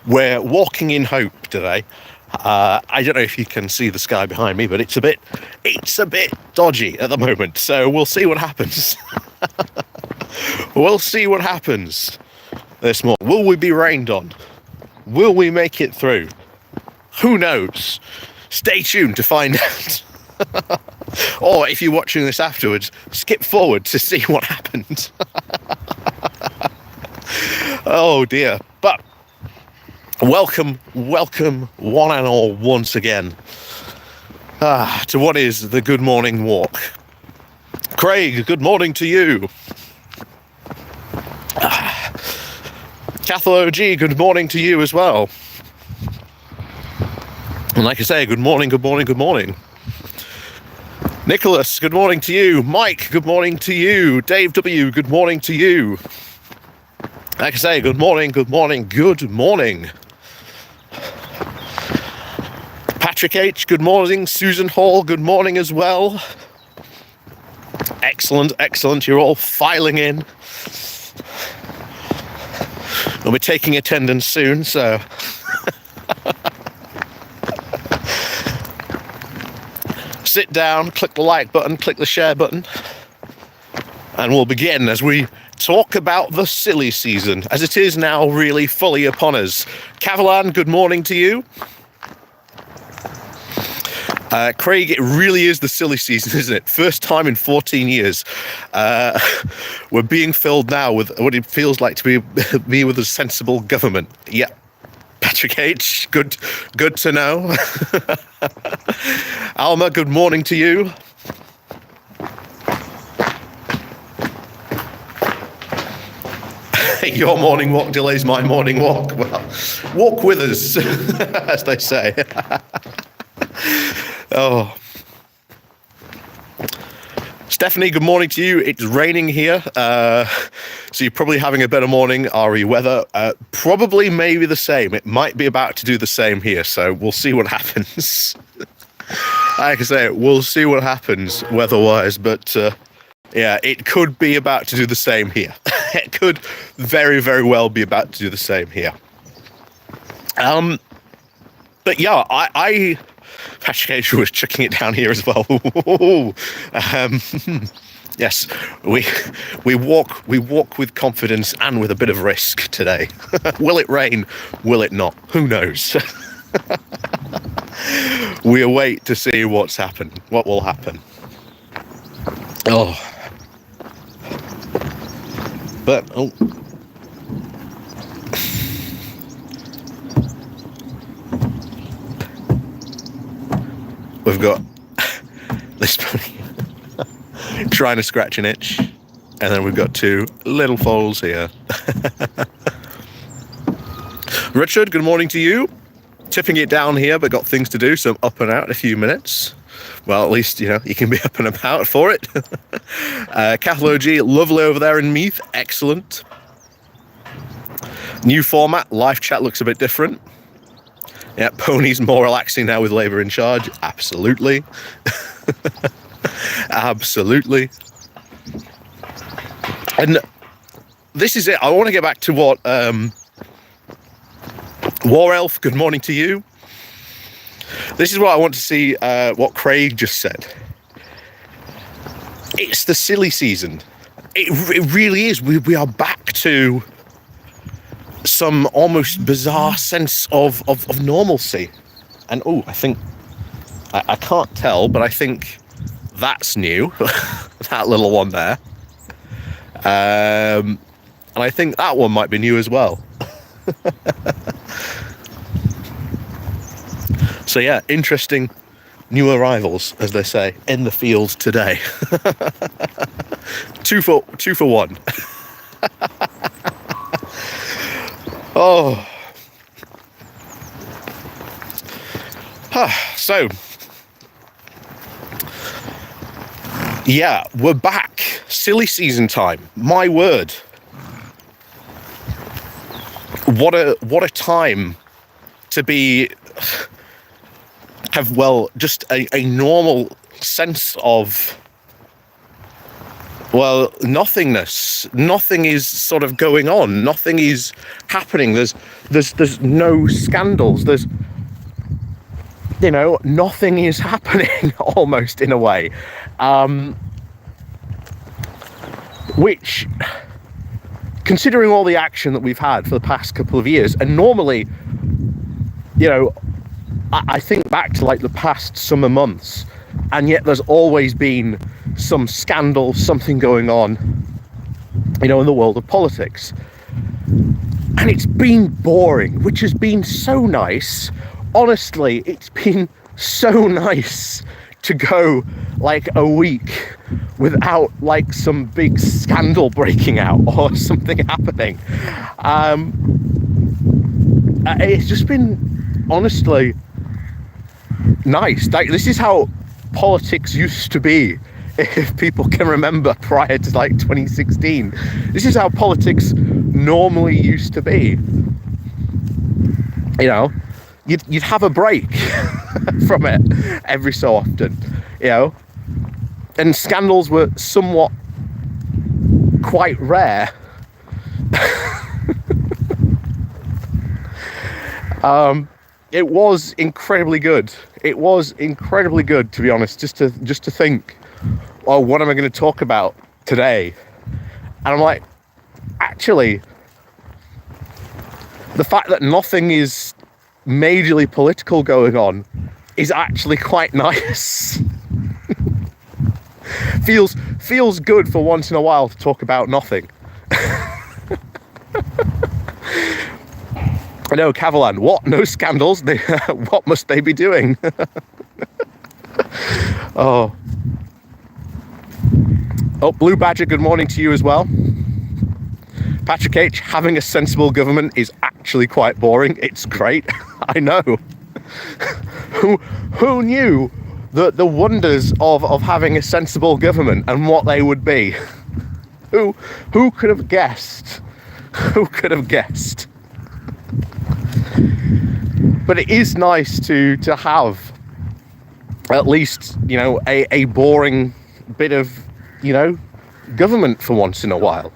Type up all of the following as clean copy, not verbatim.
We're walking in hope today. I don't know if you can see the sky behind me, but it's a bit dodgy at the moment. So we'll see what happens. We'll see what happens this morning. Will we be rained on? Will we make it through? Who knows? Stay tuned to find out. Or if you're watching this afterwards, skip forward to see what happened. Oh dear. But welcome one and all once again to what is the Good Morning Walk. Craig, good morning to you. Cathal OG, good morning to you as well. And like I say, good morning. Nicholas, good morning to you. Mike, good morning to you. Dave W, good morning to you. Like I say, good morning. Patrick H, good morning. Susan Hall, good morning as well. Excellent. You're all filing in. We'll be taking attendance soon, so... Sit down, click the like button, click the share button, and we'll begin as we talk about the silly season, as it is now really fully upon us. Cavalan, good morning to you. Craig, it really is the silly season, isn't it? First time in 14 years. We're being filled now with what it feels like to be with a sensible government. Yeah. Patrick H, good to know. Alma, good morning to you. Your morning walk delays my morning walk. Well, walk with us, as they say. Oh. Stephanie, good morning to you. It's raining here, so you're probably having a better morning. RE weather, probably maybe the same. It might be about to do the same here, so we'll see what happens. Like I say, we'll see what happens weather-wise, but yeah, it could be about to do the same here. It could very, very well be about to do the same here. But yeah, I Patrick H was chucking it down here as well. Yes, we walk with confidence and with a bit of risk today. Will it rain? Will it not? Who knows? We await to see what will happen. Oh. But we've got this pony trying to scratch an itch, and then we've got two little foals here. Richard, good morning to you. Tipping it down here, but got things to do, so I'm up and out in a few minutes. Well, at least, you can be up and about for it. Cathal OG, lovely over there in Meath. Excellent. New format. Live chat looks a bit different. Yeah, ponies more relaxing now with Labour in charge. Absolutely. Absolutely. And this is it. I want to get back to what... War Elf, good morning to you. This is what I want to see, what Craig just said. It's the silly season. It really is. We are back to some almost bizarre sense of normalcy. And I think, I can't tell, but I think that's new. That little one there. And I think that one might be new as well. So yeah, interesting new arrivals, as they say, in the fields today. two for one. Oh. So, yeah, we're back. Silly season time. My word. What a time to have just a normal sense of Well, nothingness. Nothing is sort of going on. Nothing is happening. There's no scandals. There's, nothing is happening almost, in a way. Which, considering all the action that we've had for the past couple of years, and normally, I think back to like the past summer months, and yet there's always been some scandal, something going on, in the world of politics. And it's been boring, which has been so nice. Honestly, it's been so nice to go like a week without like some big scandal breaking out or something happening. It's just been, honestly, nice. Like, this is how politics used to be, if people can remember, prior to like 2016. This is how politics normally used to be. You'd have a break from it every so often, and scandals were somewhat quite rare. It was incredibly good. It was incredibly good, to be honest, just to think, oh, what am I going to talk about today? And I'm like, actually, the fact that nothing is majorly political going on is actually quite nice. feels good for once in a while to talk about nothing. No, Cavalan, what? No scandals? What must they be doing? Oh, Blue Badger, good morning to you as well. Patrick H, having a sensible government is actually quite boring. It's great. I know. Who knew the wonders of having a sensible government and what they would be? Who could have guessed? Who could have guessed? But it is nice to have at least, a boring bit of, government for once in a while.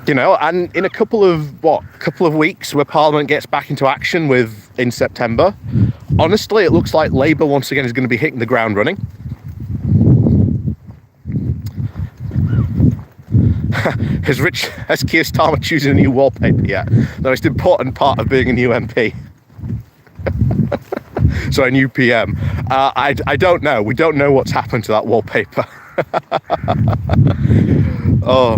And in a couple of weeks, where Parliament gets back into action in September, honestly, it looks like Labour once again is going to be hitting the ground running. Has Keir Starmer choosing a new wallpaper yet? No, it's an important part of being a new MP. So a new PM. I don't know. We don't know what's happened to that wallpaper. Oh.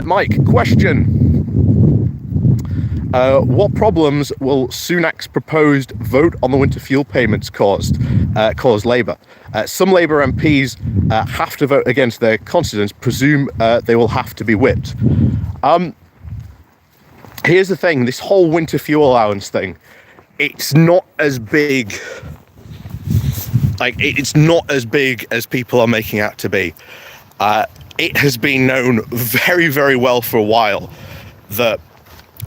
Mike, question. What problems will Sunak's proposed vote on the winter fuel payments cause Labour? Some Labour MPs have to vote against their constituents, presume they will have to be whipped. Here's the thing, this whole winter fuel allowance thing, it's not as big, it's not as big as people are making out to be. It has been known very, very well for a while that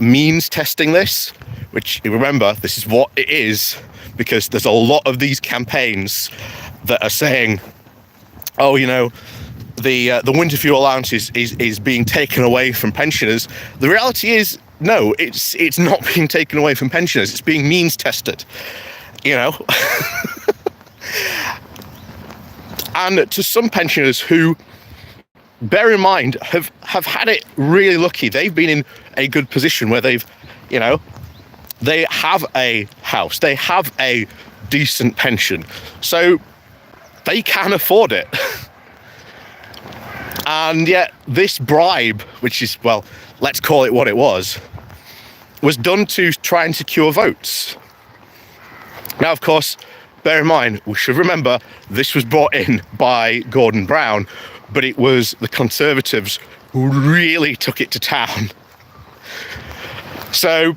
means testing this, which, remember, this is what it is, because there's a lot of these campaigns that are saying, oh, the winter fuel allowance is being taken away from pensioners. The reality is, no, it's not being taken away from pensioners. It's being means tested, And to some pensioners who, bear in mind, have had it really lucky. They've been in a good position where they've, they have a house, they have a decent pension, so they can afford it. And yet this bribe, which is, well, let's call it what it was done to try and secure votes. Now, of course, bear in mind, we should remember, this was brought in by Gordon Brown, but it was the Conservatives who really took it to town. So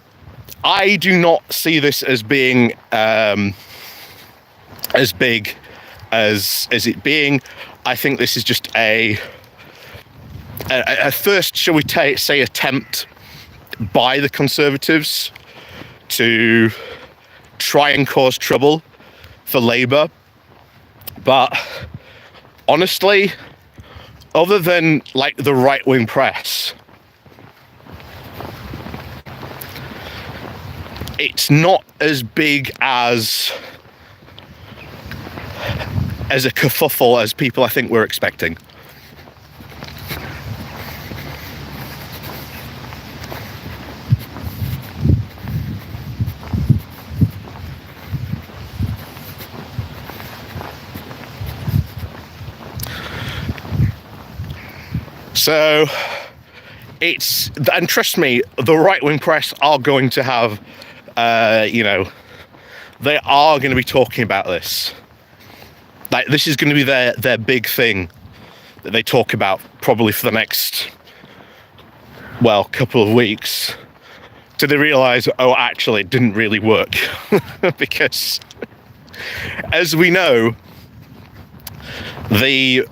I do not see this as being as big as it being. I think this is just a first, shall we say, attempt by the Conservatives to try and cause trouble for Labour. But honestly, other than like the right-wing press, it's not as big as a kerfuffle as people I think were expecting. So and trust me, the right-wing press are going to have, they are going to be talking about this. Like, this is going to be their big thing that they talk about probably for the next, couple of weeks. So they realise, oh, actually, it didn't really work. Because, as we know, the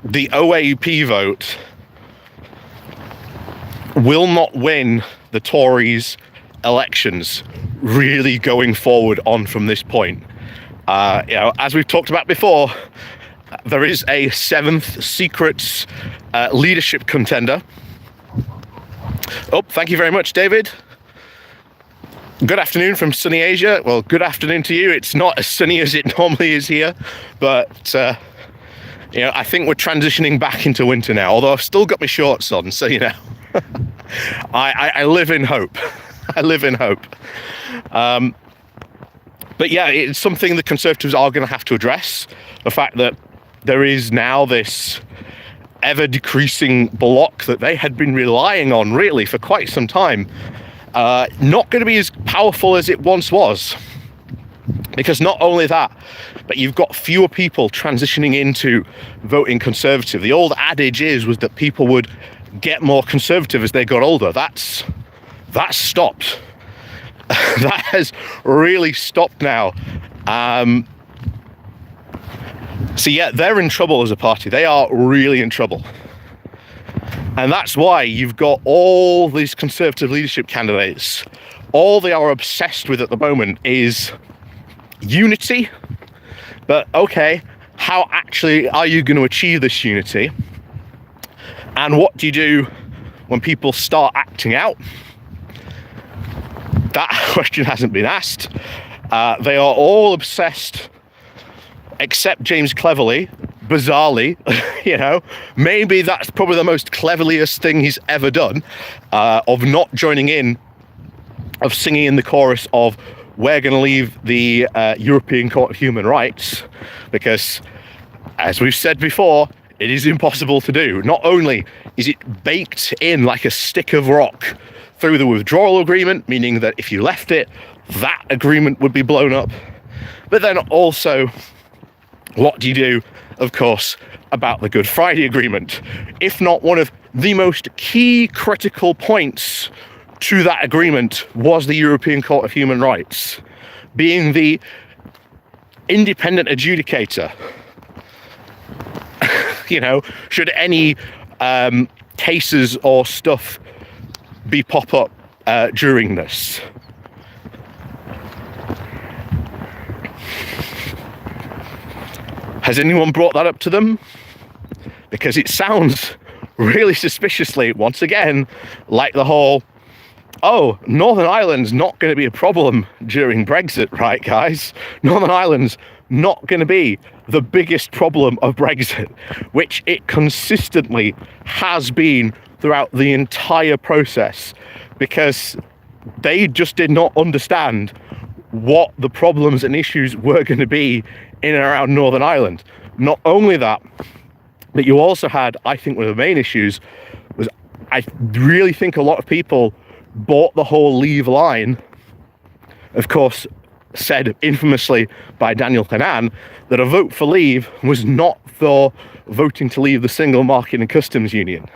OAP vote will not win the Tories' elections really going forward on from this point. As we've talked about before, there is a 7th secret leadership contender. Oh, thank you very much, David. Good afternoon from sunny Asia. Well, good afternoon to you. It's not as sunny as it normally is here, but I think we're transitioning back into winter now, although I've still got my shorts on, so I live in hope. I live in hope. But yeah, it's something the Conservatives are going to have to address. The fact that there is now this ever-decreasing bloc that they had been relying on, really, for quite some time, not going to be as powerful as it once was. Because not only that, but you've got fewer people transitioning into voting Conservative. The old adage was that people would get more Conservative as they got older. That's stopped. That has really stopped now. So yeah, they're in trouble as a party. They are really in trouble. And that's why you've got all these Conservative leadership candidates. All they are obsessed with at the moment is unity. But okay, how actually are you going to achieve this unity? And what do you do when people start acting out? That question hasn't been asked. They are all obsessed, except James Cleverly, bizarrely, maybe that's probably the most cleverliest thing he's ever done, of not joining in, of singing in the chorus of "We're going to leave the European Court of Human Rights," because, as we've said before, it is impossible to do. Not only is it baked in like a stick of rock through the withdrawal agreement, meaning that if you left it, that agreement would be blown up, but then also, what do you do, of course, about the Good Friday Agreement? If not one of the most key critical points to that agreement was the European Court of Human Rights being the independent adjudicator. Should any cases or stuff be pop up during this. Has anyone brought that up to them? Because it sounds really suspiciously, once again, like the whole, oh, Northern Ireland's not going to be a problem during Brexit, right, guys? Northern Ireland's not going to be the biggest problem of Brexit, which it consistently has been throughout the entire process, because they just did not understand what the problems and issues were going to be in and around Northern Ireland. Not only that, but you also had, I think one of the main issues was, I really think a lot of people bought the whole Leave line, of course, said infamously by Daniel Kinahan, that a vote for Leave was not for voting to leave the single market and customs union.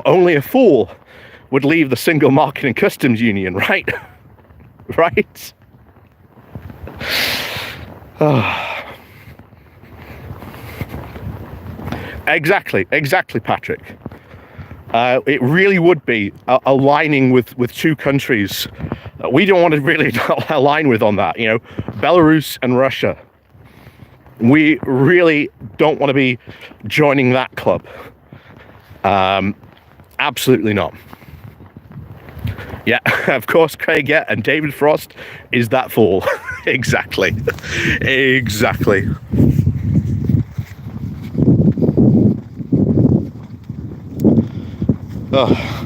Only a fool would leave the single market and customs union, right? Right? Exactly, Patrick. It really would be aligning with two countries we don't want to really align with on that. Belarus and Russia. We really don't want to be joining that club. Absolutely not. Yeah, of course, Craig, yeah, and David Frost is that fool. Exactly. Exactly. Oh.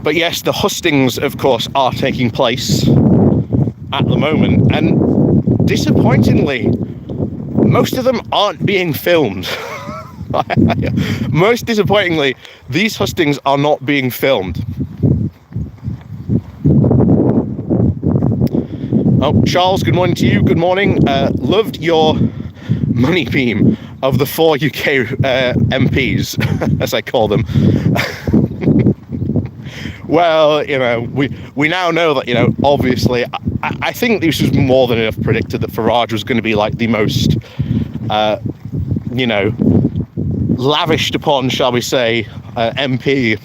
But yes, the hustings, of course, are taking place at the moment, and disappointingly, most of them aren't being filmed. Most disappointingly, these hustings are not being filmed. Oh, Charles, good morning to you. Good morning. Loved your money beam of the 4 UK MPs, as I call them. Well, you know, we now know that, you know, obviously, I think this was more than enough predicted that Farage was going to be like the most, you know, lavished upon, shall we say, MP.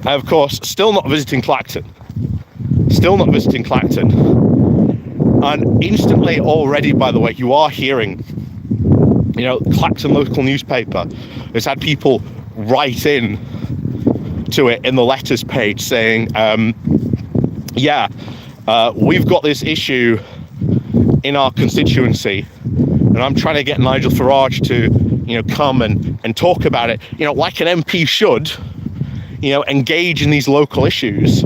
Of course, still not visiting Clacton. Still not visiting Clacton. And instantly already, by the way, you are hearing, you know, Clacton local newspaper has had people write in to it in the letters page saying, yeah, we've got this issue in our constituency, and I'm trying to get Nigel Farage to, you know, come and talk about it, you know, like an MP should, you know, engage in these local issues.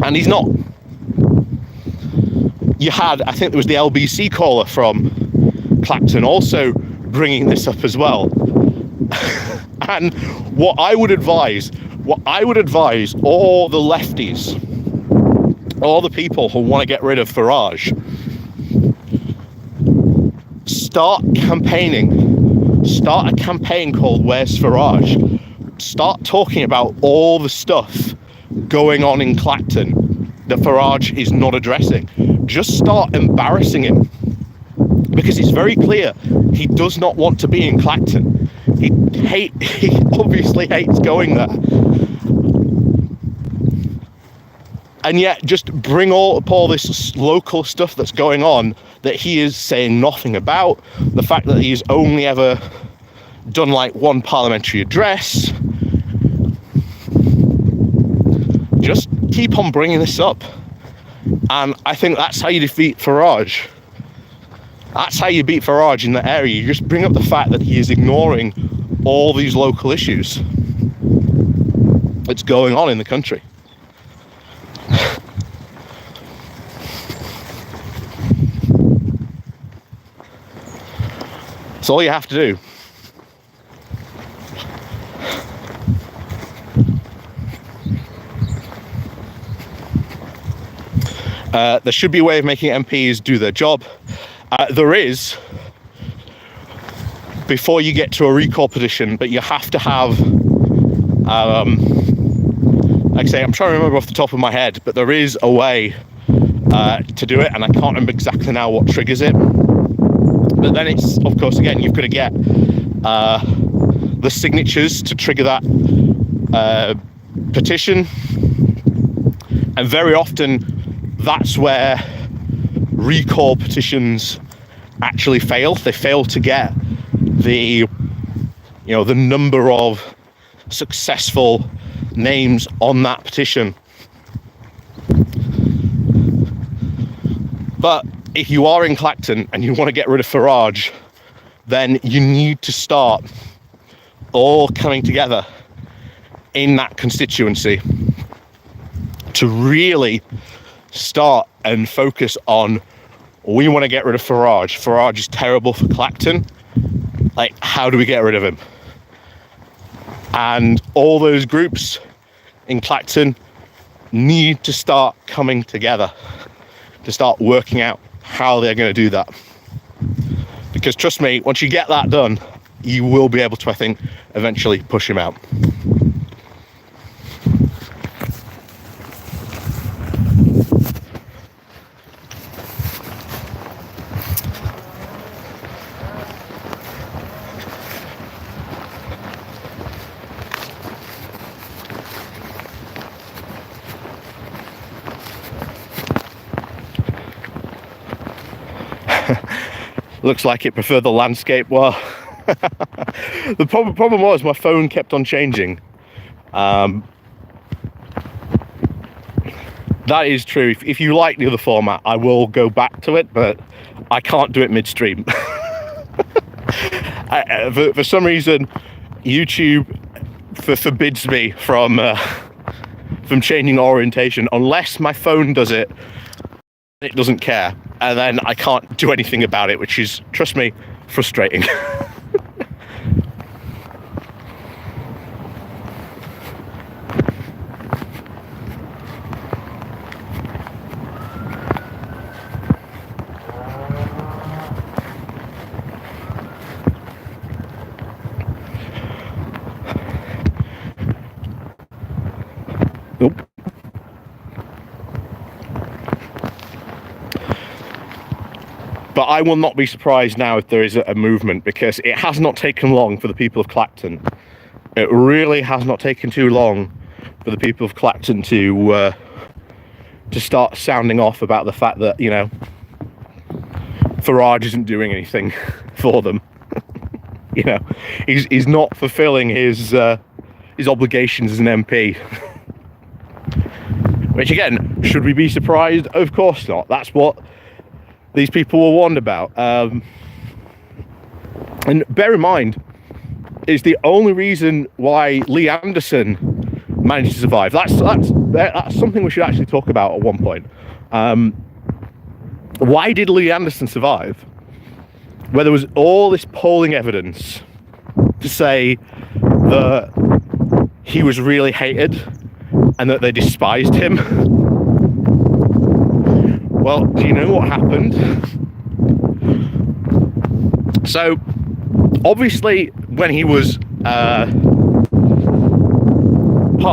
And he's not. You had, I think there was the LBC caller from Clacton also bringing this up as well. And what I would advise all the lefties, all the people who want to get rid of Farage, start campaigning. Start a campaign called Where's Farage? Start talking about all the stuff going on in Clacton that Farage is not addressing. Just start embarrassing him, because it's very clear he does not want to be in Clacton. He obviously hates going there. And yet just bring up all this local stuff that's going on that he is saying nothing about. The fact that he's only ever done like one parliamentary address. Just keep on bringing this up. And I think that's how you defeat Farage. That's how you beat Farage in that area. You just bring up the fact that he is ignoring all these local issues that's going on in the country. That's all you have to do. There should be a way of making MPs do their job. There is, before you get to a recall petition, but you have to have, like I say, I'm trying to remember off the top of my head, but there is a way to do it, and I can't remember exactly now what triggers it. But then it's, of course, again, you've got to get the signatures to trigger that petition, and very often that's where recall petitions actually fail. They fail to get the, you know, the number of successful names on that petition. But if you are in Clacton and you want to get rid of Farage, then you need to start all coming together in that constituency to really start and focus on, we want to get rid of Farage. Farage is terrible for Clacton. Like, how do we get rid of him? And all those groups in Clacton need to start coming together to start working out how they're going to do that. Because trust me, once you get that done, you will be able to, I think, eventually push him out. Looks like it preferred the landscape. Well, the problem was my phone kept on changing. That is true. If you like the other format, I will go back to it, but I can't do it midstream. For some reason, YouTube forbids me from changing orientation unless my phone does it. It doesn't care, and then I can't do anything about it, which is, trust me, frustrating. Nope. But I will not be surprised now if there is a movement, because it has not taken long for the people of Clacton. It really has not taken too long for the people of Clacton to start sounding off about the fact that, you know, Farage isn't doing anything for them. You know, he's not fulfilling his obligations as an MP. Which, again, should we be surprised? Of course not. That's what these people were warned about. And bear in mind, it's the only reason why Lee Anderson managed to survive. That's something we should actually talk about at one point. Why did Lee Anderson survive? Where there was all this polling evidence to say that he was really hated and that they despised him. Well, do you know what happened? So, obviously, when he was part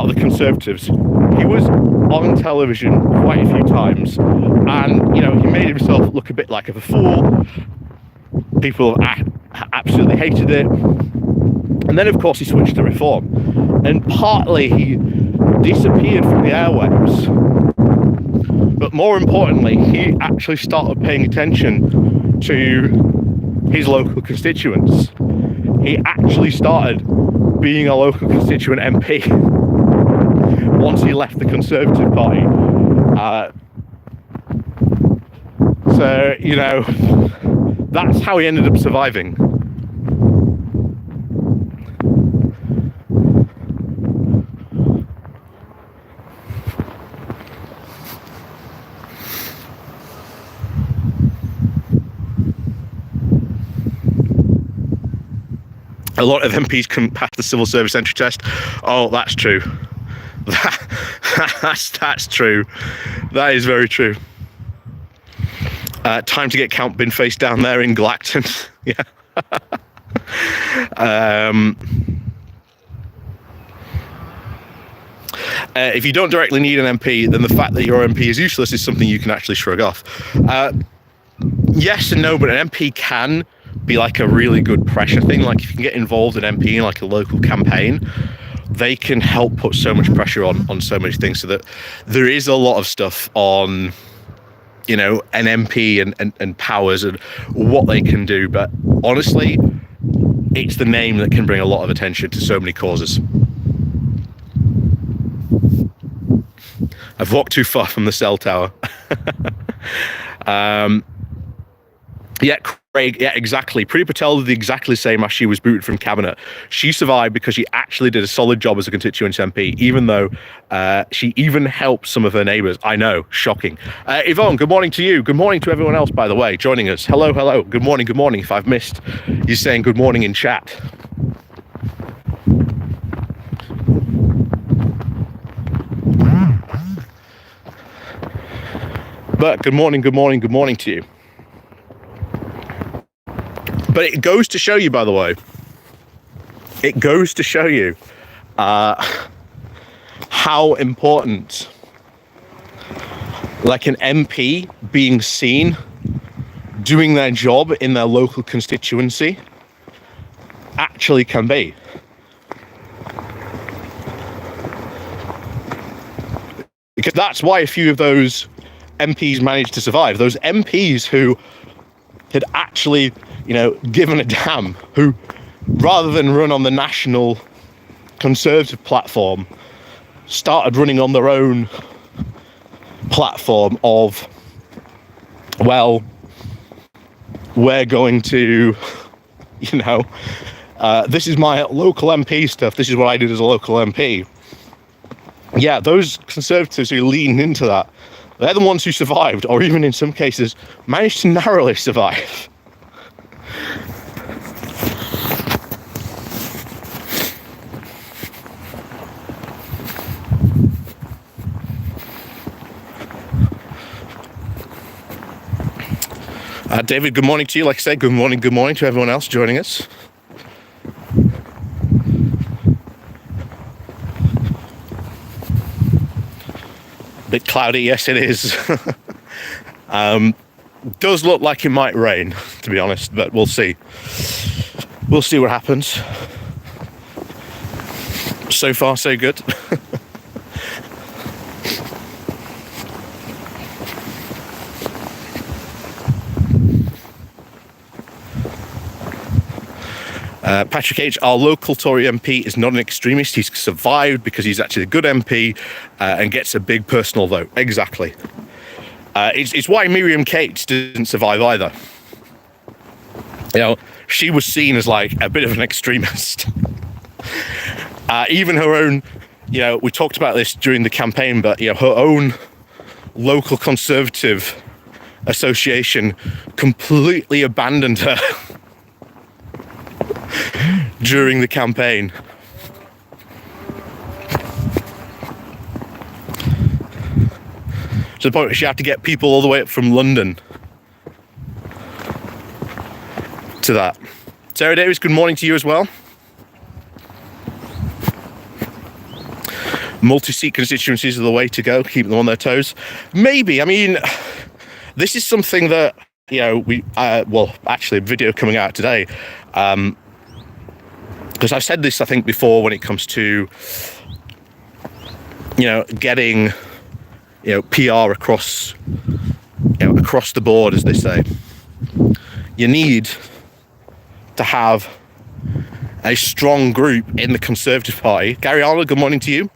of the Conservatives, he was on television quite a few times, and, you know, he made himself look a bit like a fool. People absolutely hated it. And then, of course, he switched to Reform. And partly he disappeared from the airwaves. But more importantly, he actually started paying attention to his local constituents. He actually started being a local constituent MP once he left the Conservative Party. So, you know, that's how he ended up surviving. A lot of MPs couldn't pass the civil service entry test. Oh, that's true. That's true. That is very true. Time to get Count Binface down there in Clacton. Yeah. If you don't directly need an MP, then the fact that your MP is useless is something you can actually shrug off. Yes and no, but an MP can be like a really good pressure thing. Like, if you can get involved in MP in like a local campaign, they can help put so much pressure on so many things, so that there is a lot of stuff on, you know, an MP and powers and what they can do. But honestly, it's the name that can bring a lot of attention to so many causes. I've walked too far from the cell tower. Yeah, Craig, yeah, exactly. Priti Patel did exactly the same as she was booted from cabinet. She survived because she actually did a solid job as a constituency MP, even though she even helped some of her neighbours. I know, shocking. Yvonne, good morning to you. Good morning to everyone else, by the way, joining us. Hello, hello. Good morning, good morning. If I've missed you saying good morning in chat. But good morning, good morning, good morning to you. But it goes to show you, by the way, it goes to show you how important, like, an MP being seen doing their job in their local constituency actually can be. Because that's why a few of those MPs managed to survive. Those MPs who had actually, given a damn, who, rather than run on the national Conservative platform, started running on their own platform of, well, we're going to, this is my local MP stuff, this is what I did as a local MP. Yeah, those Conservatives who lean into that, they're the ones who survived, or even in some cases managed to narrowly survive. David, good morning to you. Like I said, good morning to everyone else joining us. Bit cloudy, yes it is. Does look like it might rain, to be honest, but we'll see. We'll see what happens. So far, so good. Patrick H., our local Tory MP, is not an extremist. He's survived because he's actually a good MP and gets a big personal vote. Exactly. It's why Miriam Cates didn't survive either. She was seen as like a bit of an extremist. Even her own, we talked about this during the campaign, but her own local Conservative association completely abandoned her during the campaign. To the point where she had to get people all the way up from London to that. Sarah Davis, good morning to you as well. Multi-seat constituencies are the way to go, keep them on their toes. Maybe, this is something that, actually a video coming out today, because I've said this, I think, before when it comes to, getting, PR across the board, as they say. You need to have a strong group in the Conservative Party. Gary Arnold, good morning to you.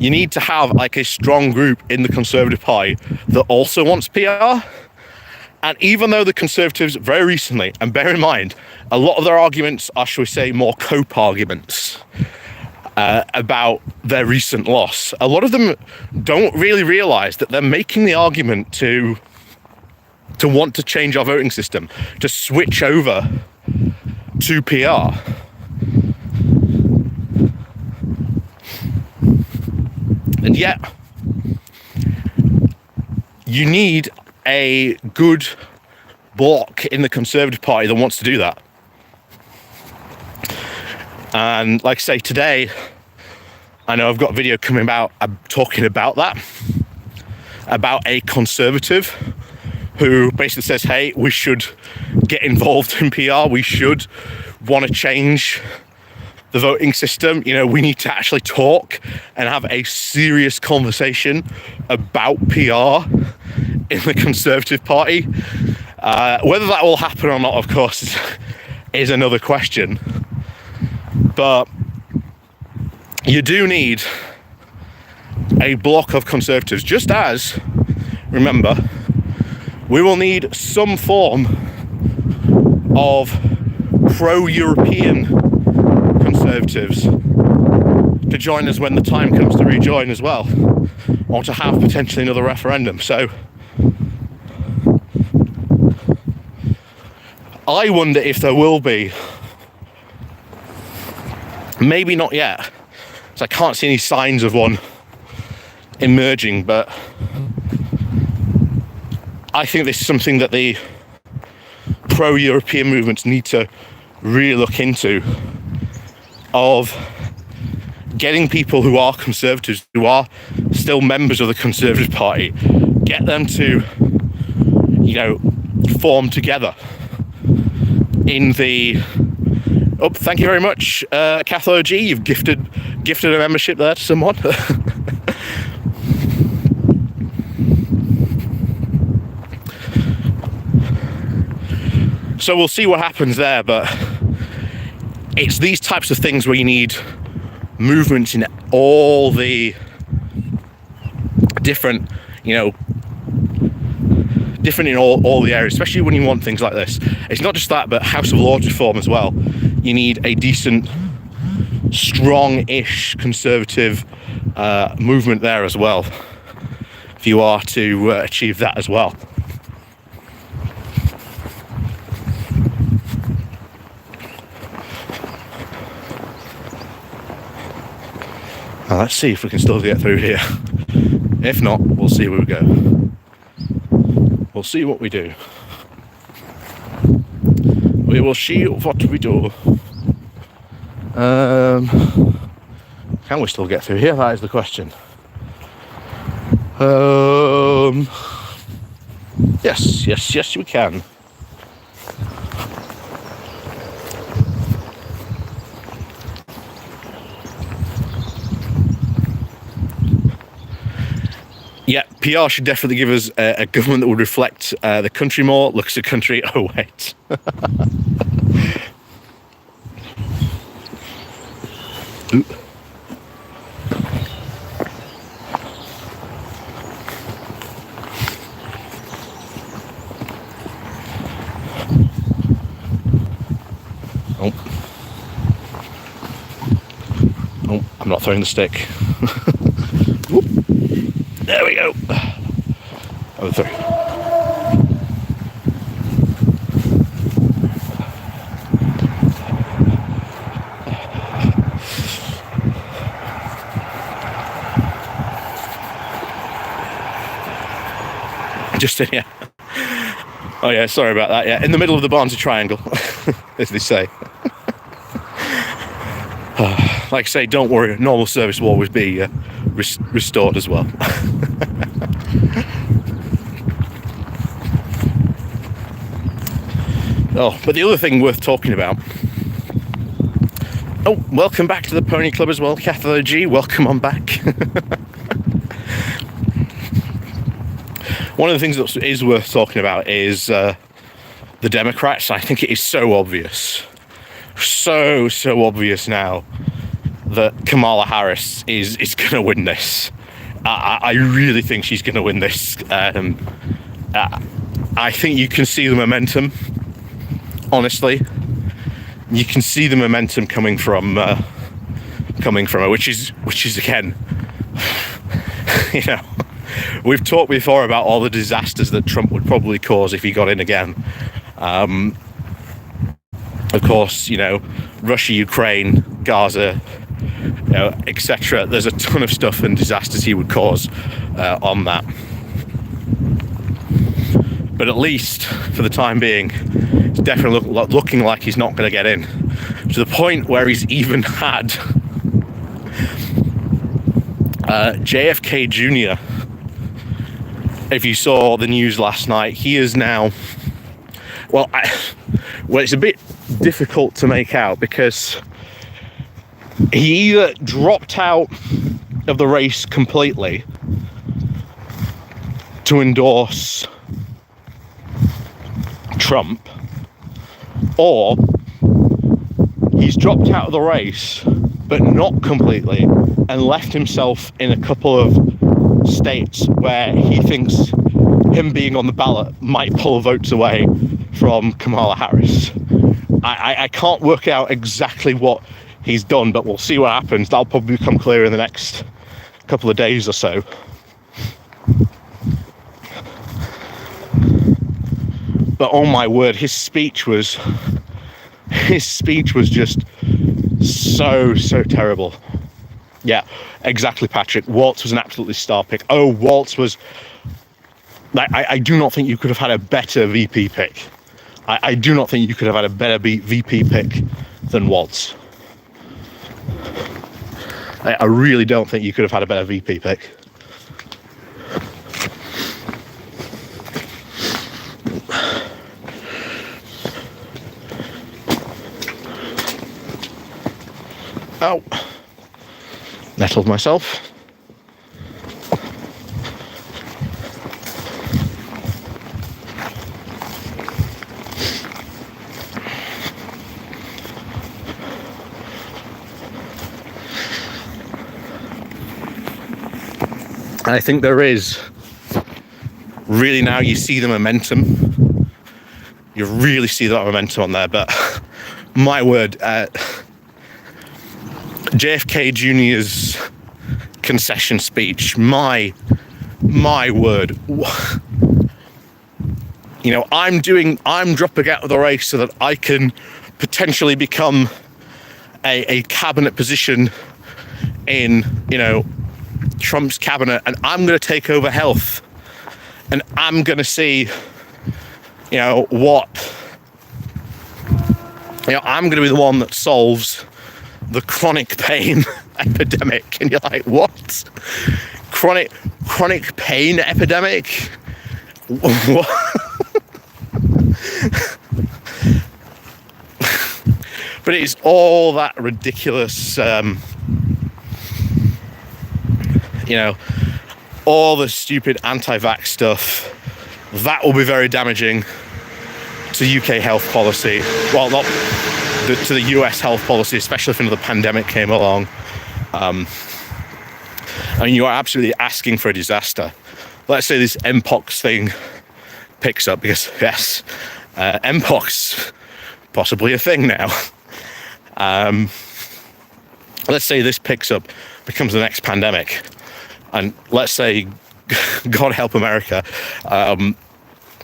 You need to have like a strong group in the Conservative Party that also wants PR. And even though the Conservatives very recently, and bear in mind, a lot of their arguments are, shall we say, more cope arguments about their recent loss. A lot of them don't really realise that they're making the argument to want to change our voting system, to switch over to PR. And yet, you need a good bloc in the Conservative Party that wants to do that. And like I say, today, I know I've got a video coming about talking about that, about a Conservative who basically says, hey, we should get involved in PR, we should want to change the voting system. We need to actually talk and have a serious conversation about PR in the Conservative Party. Whether that will happen or not, of course, is another question. But you do need a block of Conservatives, just as, remember, we will need some form of pro-European Conservatives to join us when the time comes to rejoin as well, or to have potentially another referendum. So I wonder if there will be, maybe not yet, so I can't see any signs of one emerging, but I think this is something that the pro-European movements need to really look into, of getting people who are Conservatives, who are still members of the Conservative Party, get them to, form together in the... Oh, thank you very much, Cathlo G. You've gifted a membership there to someone. So we'll see what happens there, but it's these types of things where you need movement in all the different, different in all the areas, especially when you want things like this. It's not just that, but House of Lords reform as well. You need a decent, strong-ish conservative movement there as well, if you are to achieve that as well. Now let's see if we can still get through here. If not, we'll see where we go. We'll see what we do. We will see what we do. Can we still get through here? That is the question. Yes, we can. Yeah, PR should definitely give us a government that would reflect the country more. Looks at country. Oh, wait. Ooh. Oh, I'm not throwing the stick. There we go. Over through. Just in here. Oh yeah, sorry about that. Yeah, in the middle of the Barnsley Triangle, as they say. Like I say, don't worry. Normal service will always be restored as well. Oh, but the other thing worth talking about. Oh, welcome back to the Pony Club as well, Cathode G. Welcome on back. One of the things that is worth talking about is the Democrats. I think it is so obvious, so obvious now that Kamala Harris is going to win this. I really think she's going to win this. I think you can see the momentum. Honestly, you can see the momentum coming from her, which is again, we've talked before about all the disasters that Trump would probably cause if he got in again. Of course, Russia, Ukraine, Gaza, etc. There's a ton of stuff and disasters he would cause on that. But at least for the time being, it's definitely looking like he's not going to get in, to the point where he's even had JFK Jr. If you saw the news last night, he is now, well, it's a bit difficult to make out because he either dropped out of the race completely to endorse Trump, or he's dropped out of the race but not completely and left himself in a couple of states where he thinks him being on the ballot might pull votes away from Kamala Harris. I can't work out exactly what he's done, but we'll see what happens. That'll probably become clear in the next couple of days or so. But oh my word, his speech was just so terrible. Yeah, exactly, Patrick. Waltz was an absolutely star pick. Oh, Waltz was, I do not think you could have had a better VP pick. I do not think you could have had a better VP pick than Waltz. I really don't think you could have had a better VP pick. Oh, nettled myself. And I think there is really, now you see the momentum. You really see that momentum on there. But my word, JFK Jr.'s concession speech, my word. You know, I'm dropping out of the race so that I can potentially become a cabinet position in, you know, Trump's cabinet, and I'm going to take over health, and I'm going to see, you know, I'm going to be the one that solves the chronic pain epidemic. And you're like, what? Chronic pain epidemic? What? But it's all that ridiculous, you know, all the stupid anti-vax stuff. That will be very damaging to UK health policy. Well, not to the US health policy, especially if another pandemic came along. I mean, you are absolutely asking for a disaster. Let's say this Mpox thing picks up, because yes, Mpox, possibly a thing now. Let's say this picks up, becomes the next pandemic, and let's say, God help America,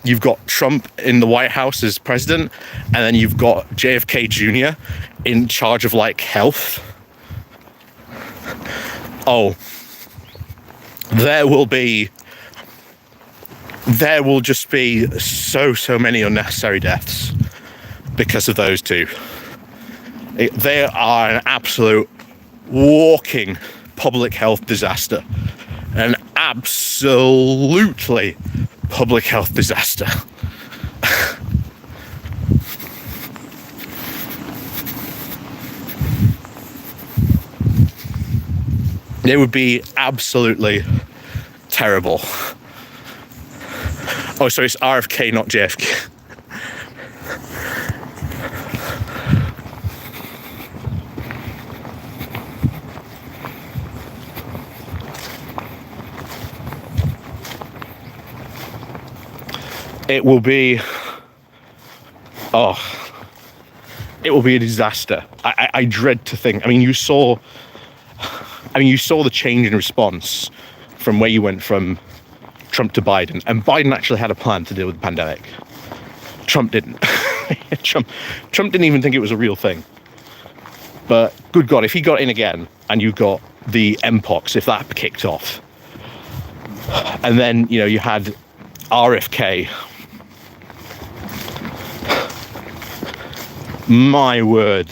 you've got Trump in the White House as president, and then you've got JFK Jr. in charge of, like, health. Oh, there will just be so many unnecessary deaths because of those two. They are an absolute walking public health disaster. An absolutely public health disaster. It would be absolutely terrible. Oh, sorry, it's RFK, not JFK. It will be a disaster. I dread to think. I mean, you saw the change in response from where you went from Trump to Biden, and Biden actually had a plan to deal with the pandemic. Trump didn't. Trump didn't even think it was a real thing. But good God, if he got in again and you got the Mpox, if that kicked off, and then, you know, you had RFK, my word,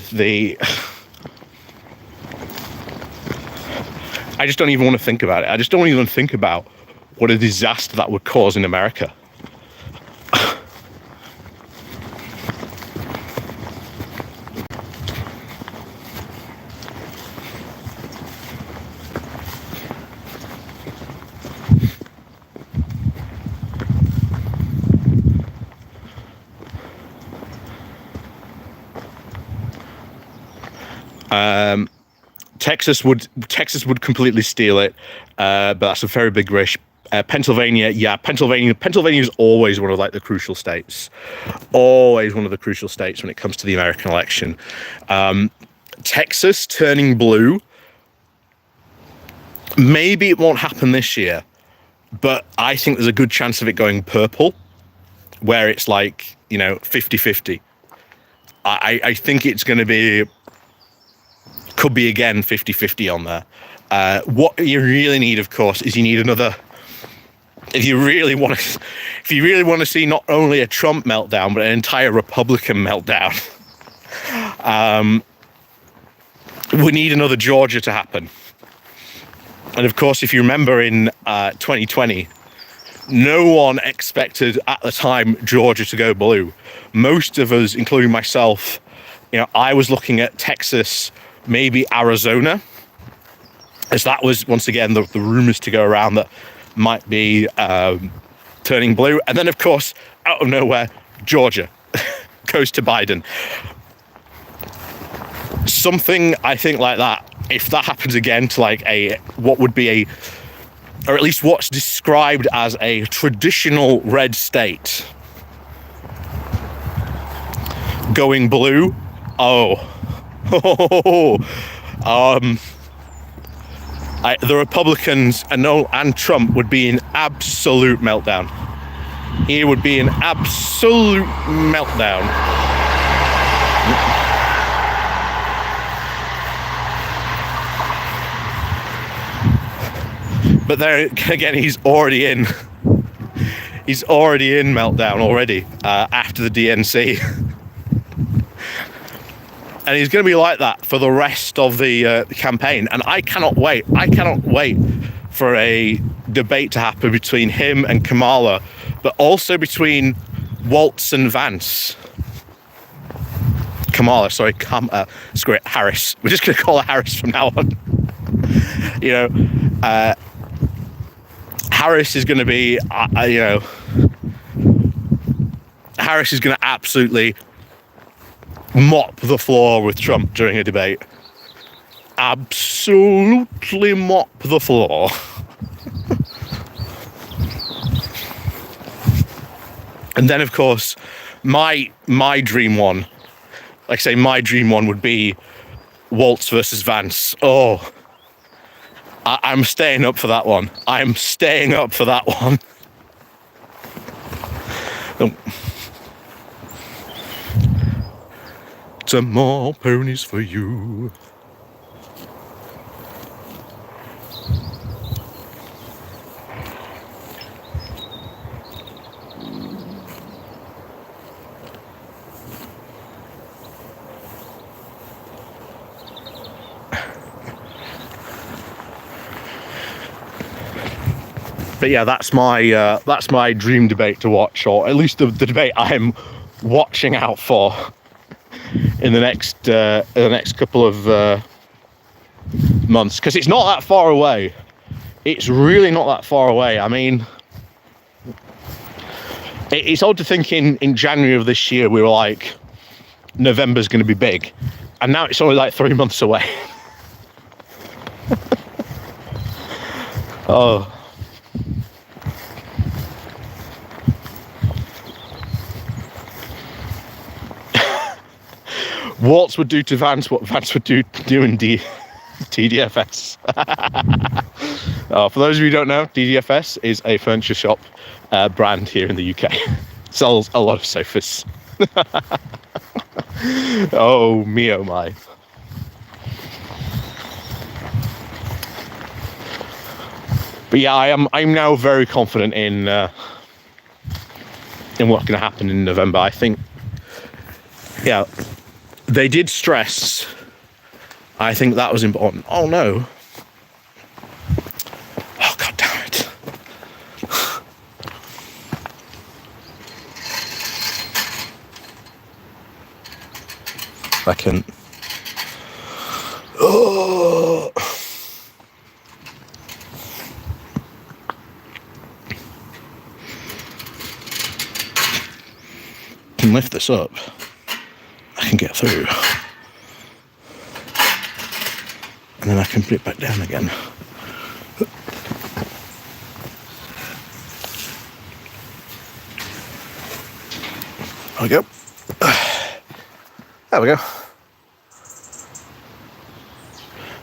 I just don't even want to think about it. I just don't even think about what a disaster that would cause in America. Texas would completely steal it, but that's a very big risk. Pennsylvania is always one of, like, the crucial states. Always one of the crucial states when it comes to the American election. Texas turning blue, maybe it won't happen this year, but I think there's a good chance of it going purple, where it's like, you know, 50-50. I think it's going to be, could be again 50-50 on there. What you really need, of course, is you need another. If you really want to see not only a Trump meltdown but an entire Republican meltdown, we need another Georgia to happen. And of course, if you remember in 2020, no one expected at the time Georgia to go blue. Most of us, including myself, you know, I was looking at Texas, maybe Arizona, as that was, once again, the rumors to go around that might be turning blue. And then, of course, out of nowhere, Georgia goes to Biden. Something, I think, like that, if that happens again to, like, what would be or at least what's described as a traditional red state, going blue, the Republicans and Trump would be in absolute meltdown. He would be in absolute meltdown. But there again, he's already in meltdown already after the DNC. And he's going to be like that for the rest of the campaign. And I cannot wait. I cannot wait for a debate to happen between him and Kamala, but also between Waltz and Vance. Screw it, Harris. We're just going to call her Harris from now on. You know, Harris is going to be, Harris is going to absolutely mop the floor with Trump during a debate. Absolutely mop the floor. And then, of course, my dream one, like I say, my dream one would be Waltz versus Vance. Oh, I'm staying up for that one. I'm staying up for that one. Some more ponies for you. But yeah, that's my dream debate to watch, or at least the debate I'm watching out for in the next couple of months, because it's not that far away. It's really not that far away. I mean, it's odd to think in January of this year we were like, November's going to be big, and now it's only like 3 months away. Oh. Waltz would do to Vance what Vance would do in TDFS. For those of you who don't know, TDFS is a furniture shop brand here in the UK. Sells a lot of sofas. Oh me, oh my. But yeah, I'm now very confident in what's going to happen in November. I think, yeah. They did stress, I think that was important. Oh no. Oh, god damn it. I can. Oh. Can lift this up. I can get through, and then I can put it back down again. There we go. There we go.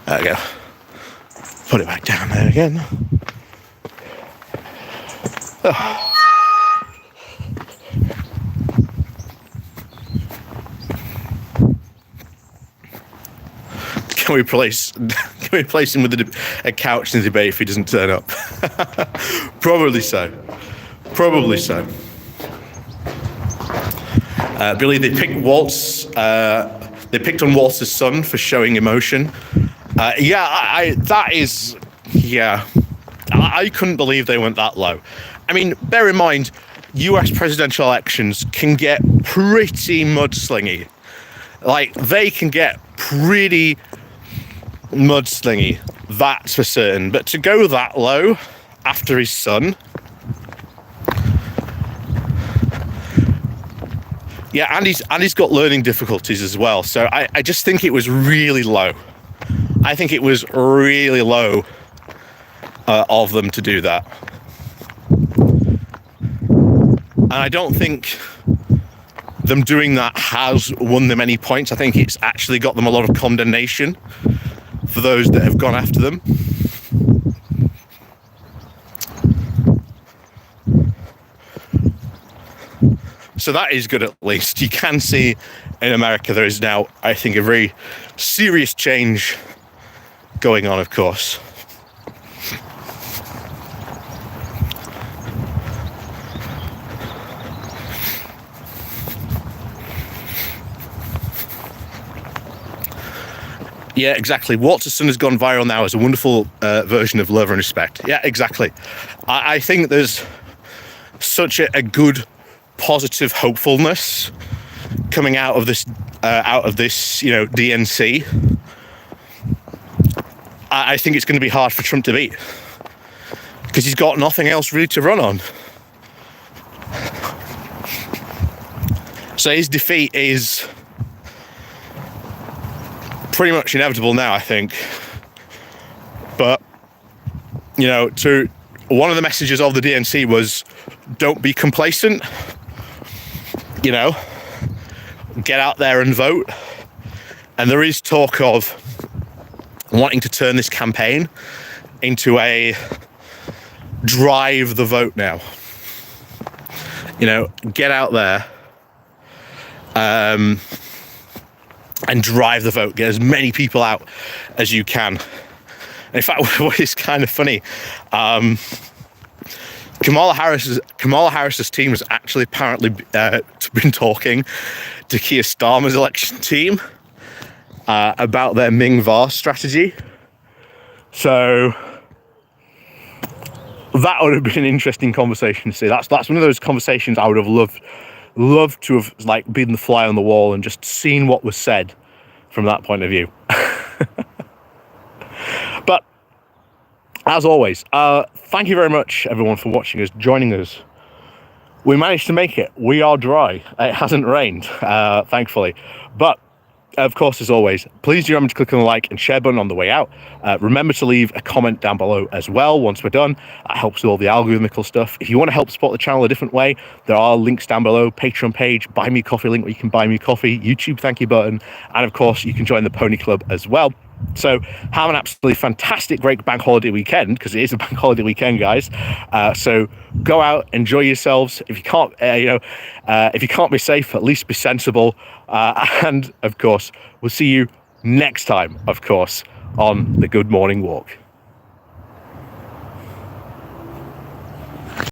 There we go. Put it back down there again. Oh. Can we place him with a couch in the debate if he doesn't turn up? Probably so. Probably so. Billy, they picked Waltz. They picked on Waltz's son for showing emotion. I couldn't believe they went that low. I mean, bear in mind, US presidential elections can get pretty mudslingy. Like, they can get pretty mudslingy, that's for certain. But to go that low after his son, yeah, and he's got learning difficulties as well. So I just think it was really low. I think it was really low of them to do that. And I don't think them doing that has won them any points. I think it's actually got them a lot of condemnation for those that have gone after them. So that is good, at least. You can see in America there is now, I think, a very serious change going on, of course. Yeah, exactly. Waterson has gone viral now as a wonderful version of Love and Respect. Yeah, exactly. I think there's such a good, positive hopefulness coming out of this, DNC. I think it's going to be hard for Trump to beat because he's got nothing else really to run on. So his defeat is pretty much inevitable now, I think. But, to one of the messages of the DNC was, don't be complacent. Get out there and vote. And there is talk of wanting to turn this campaign into a drive the vote now. Get out there and drive the vote. Get as many people out as you can. In fact, what is kind of funny, Kamala Harris's team has actually apparently been talking to Keir Starmer's election team about their Ming-Var strategy. So that would have been an interesting conversation to see. That's one of those conversations I would have loved to have been the fly on the wall and just seen what was said from that point of view. But as always, thank you very much everyone for watching us, joining us. We managed to make it. We are dry. It hasn't rained, thankfully. But of course, as always, please do remember to click on the like and share button on the way out. Remember to leave a comment down below as well once we're done. That helps with all the algorithmical stuff. If you want to help support the channel a different way, there are links down below. Patreon page, buy me coffee link where you can buy me coffee, YouTube thank you button, and of course you can join the Pony Club as well. So have an absolutely fantastic, great bank holiday weekend, because it is a bank holiday weekend, guys. So go out, enjoy yourselves. If you can't, if you can't be safe, at least be sensible. And of course, we'll see you next time, of course, on the Good Morning Walk.